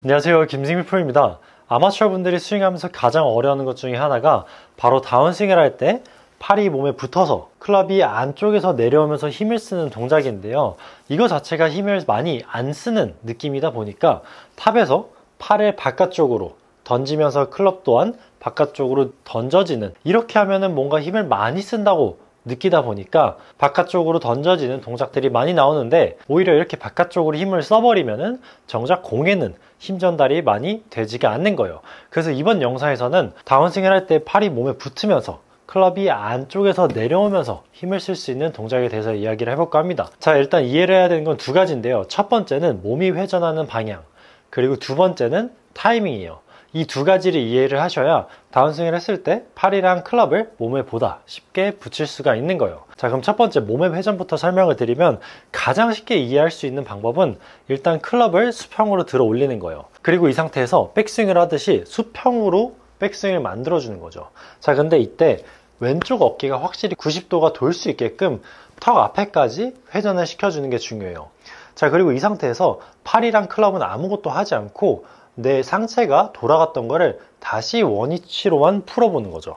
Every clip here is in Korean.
안녕하세요, 김승민 프로입니다. 아마추어 분들이 스윙하면서 가장 어려워하는 것 중에 하나가 바로 다운스윙을 할 때 팔이 몸에 붙어서 클럽이 안쪽에서 내려오면서 힘을 쓰는 동작인데요. 이거 자체가 힘을 많이 안 쓰는 느낌이다 보니까 탑에서 팔을 바깥쪽으로 던지면서 클럽 또한 바깥쪽으로 던져지는, 이렇게 하면은 뭔가 힘을 많이 쓴다고 느끼다 보니까 바깥쪽으로 던져지는 동작들이 많이 나오는데, 오히려 이렇게 바깥쪽으로 힘을 써버리면은 정작 공에는 힘 전달이 많이 되지가 않는 거예요. 그래서 이번 영상에서는 다운스윙을 할 때 팔이 몸에 붙으면서 클럽이 안쪽에서 내려오면서 힘을 쓸 수 있는 동작에 대해서 이야기를 해볼까 합니다. 자, 일단 이해를 해야 되는 건 두 가지인데요. 첫 번째는 몸이 회전하는 방향, 그리고 두 번째는 타이밍이에요. 이 두 가지를 이해를 하셔야 다운스윙을 했을 때 팔이랑 클럽을 몸에 보다 쉽게 붙일 수가 있는 거예요. 자, 그럼 첫 번째 몸의 회전부터 설명을 드리면, 가장 쉽게 이해할 수 있는 방법은 일단 클럽을 수평으로 들어 올리는 거예요. 그리고 이 상태에서 백스윙을 하듯이 수평으로 백스윙을 만들어 주는 거죠. 자, 근데 이때 왼쪽 어깨가 확실히 90도가 돌 수 있게끔 턱 앞에까지 회전을 시켜주는 게 중요해요. 자, 그리고 이 상태에서 팔이랑 클럽은 아무것도 하지 않고 내 상체가 돌아갔던 거를 다시 원위치로만 풀어보는 거죠.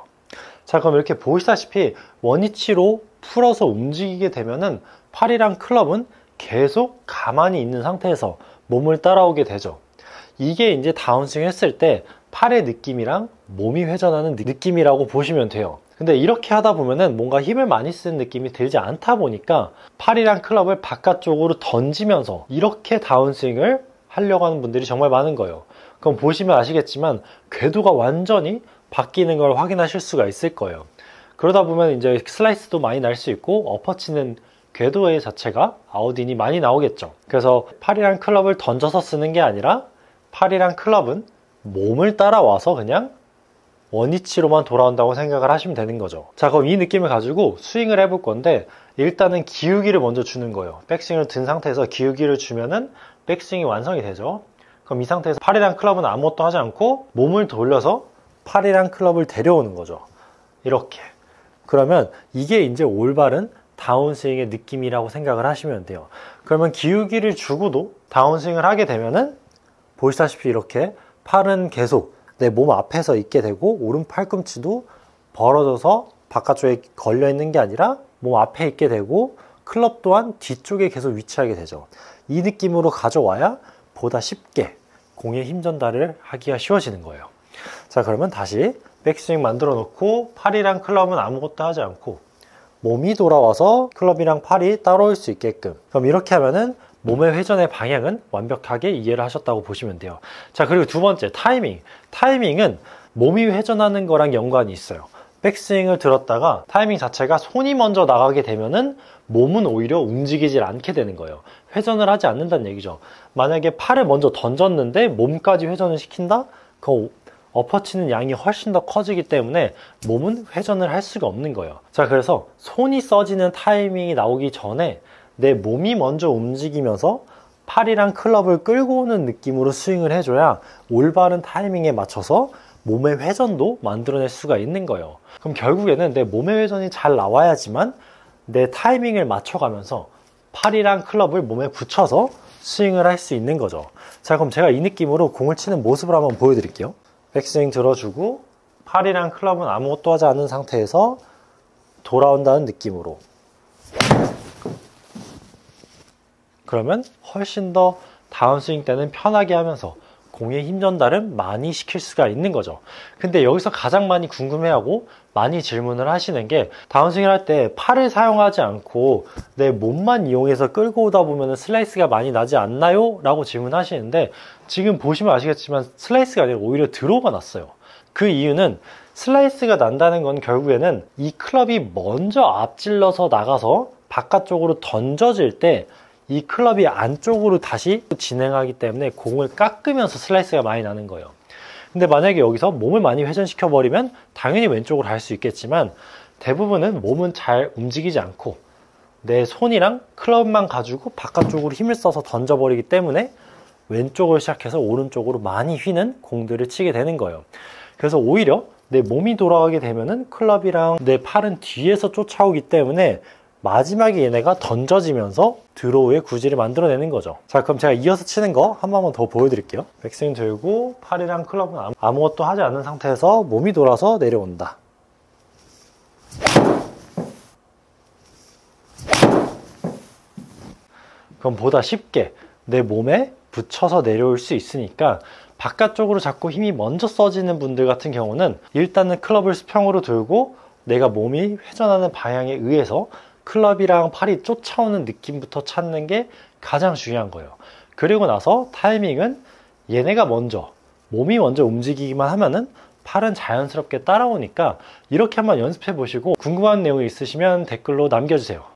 자, 그럼 이렇게 보시다시피 원위치로 풀어서 움직이게 되면은 팔이랑 클럽은 계속 가만히 있는 상태에서 몸을 따라오게 되죠. 이게 이제 다운스윙 했을 때 팔의 느낌이랑 몸이 회전하는 느낌이라고 보시면 돼요. 근데 이렇게 하다 보면은 뭔가 힘을 많이 쓰는 느낌이 들지 않다 보니까 팔이랑 클럽을 바깥쪽으로 던지면서 이렇게 다운스윙을 하려고 하는 분들이 정말 많은 거예요. 그럼 보시면 아시겠지만 궤도가 완전히 바뀌는 걸 확인하실 수가 있을 거예요. 그러다 보면 이제 슬라이스도 많이 날 수 있고 엎어치는 궤도의 자체가 아웃인이 많이 나오겠죠. 그래서 팔이랑 클럽을 던져서 쓰는 게 아니라 팔이랑 클럽은 몸을 따라와서 그냥 원위치로만 돌아온다고 생각을 하시면 되는 거죠. 자, 그럼 이 느낌을 가지고 스윙을 해볼 건데, 일단은 기울기를 먼저 주는 거예요. 백스윙을 든 상태에서 기울기를 주면은 백스윙이 완성이 되죠. 그럼 이 상태에서 팔이랑 클럽은 아무것도 하지 않고 몸을 돌려서 팔이랑 클럽을 데려오는 거죠. 이렇게. 그러면 이게 이제 올바른 다운스윙의 느낌이라고 생각을 하시면 돼요. 그러면 기울기를 주고도 다운스윙을 하게 되면은 보시다시피 이렇게 팔은 계속 내 몸 앞에서 있게 되고, 오른 팔꿈치도 벌어져서 바깥쪽에 걸려 있는 게 아니라 몸 앞에 있게 되고, 클럽 또한 뒤쪽에 계속 위치하게 되죠. 이 느낌으로 가져와야 보다 쉽게 공에 힘 전달을 하기가 쉬워지는 거예요. 자, 그러면 다시 백스윙 만들어 놓고 팔이랑 클럽은 아무것도 하지 않고 몸이 돌아와서 클럽이랑 팔이 따라올 수 있게끔, 그럼 이렇게 하면은 몸의 회전의 방향은 완벽하게 이해를 하셨다고 보시면 돼요. 자, 그리고 두 번째, 타이밍. 타이밍은 몸이 회전하는 거랑 연관이 있어요. 백스윙을 들었다가 타이밍 자체가 손이 먼저 나가게 되면은 몸은 오히려 움직이질 않게 되는 거예요. 회전을 하지 않는다는 얘기죠. 만약에 팔을 먼저 던졌는데 몸까지 회전을 시킨다? 그럼 엎어치는 양이 훨씬 더 커지기 때문에 몸은 회전을 할 수가 없는 거예요. 자, 그래서 손이 써지는 타이밍이 나오기 전에 내 몸이 먼저 움직이면서 팔이랑 클럽을 끌고 오는 느낌으로 스윙을 해줘야 올바른 타이밍에 맞춰서 몸의 회전도 만들어낼 수가 있는 거예요. 그럼 결국에는 내 몸의 회전이 잘 나와야지만 내 타이밍을 맞춰가면서 팔이랑 클럽을 몸에 붙여서 스윙을 할 수 있는 거죠. 자, 그럼 제가 이 느낌으로 공을 치는 모습을 한번 보여드릴게요. 백스윙 들어주고 팔이랑 클럽은 아무것도 하지 않은 상태에서 돌아온다는 느낌으로. 그러면 훨씬 더 다운스윙 때는 편하게 하면서 공의 힘 전달은 많이 시킬 수가 있는 거죠. 근데 여기서 가장 많이 궁금해하고 많이 질문을 하시는 게, 다운스윙을 할 때 팔을 사용하지 않고 내 몸만 이용해서 끌고 오다 보면 슬라이스가 많이 나지 않나요? 라고 질문하시는데, 지금 보시면 아시겠지만 슬라이스가 아니라 오히려 드로우가 났어요. 그 이유는 슬라이스가 난다는 건 결국에는 이 클럽이 먼저 앞질러서 나가서 바깥쪽으로 던져질 때 이 클럽이 안쪽으로 다시 진행하기 때문에 공을 깎으면서 슬라이스가 많이 나는 거예요. 근데 만약에 여기서 몸을 많이 회전시켜 버리면 당연히 왼쪽으로 갈 수 있겠지만, 대부분은 몸은 잘 움직이지 않고 내 손이랑 클럽만 가지고 바깥쪽으로 힘을 써서 던져버리기 때문에 왼쪽을 시작해서 오른쪽으로 많이 휘는 공들을 치게 되는 거예요. 그래서 오히려 내 몸이 돌아가게 되면은 클럽이랑 내 팔은 뒤에서 쫓아오기 때문에 마지막에 얘네가 던져지면서 드로우의 구질을 만들어내는 거죠. 자, 그럼 제가 이어서 치는 거 한 번만 더 보여드릴게요. 백스윙 들고 팔이랑 클럽은 아무것도 하지 않은 상태에서 몸이 돌아서 내려온다. 그럼 보다 쉽게 내 몸에 붙여서 내려올 수 있으니까 바깥쪽으로 자꾸 힘이 먼저 써지는 분들 같은 경우는 일단은 클럽을 수평으로 들고 내가 몸이 회전하는 방향에 의해서 클럽이랑 팔이 쫓아오는 느낌부터 찾는 게 가장 중요한 거예요. 그리고 나서 타이밍은 얘네가 먼저, 몸이 먼저 움직이기만 하면은 팔은 자연스럽게 따라오니까 이렇게 한번 연습해 보시고 궁금한 내용이 있으시면 댓글로 남겨주세요.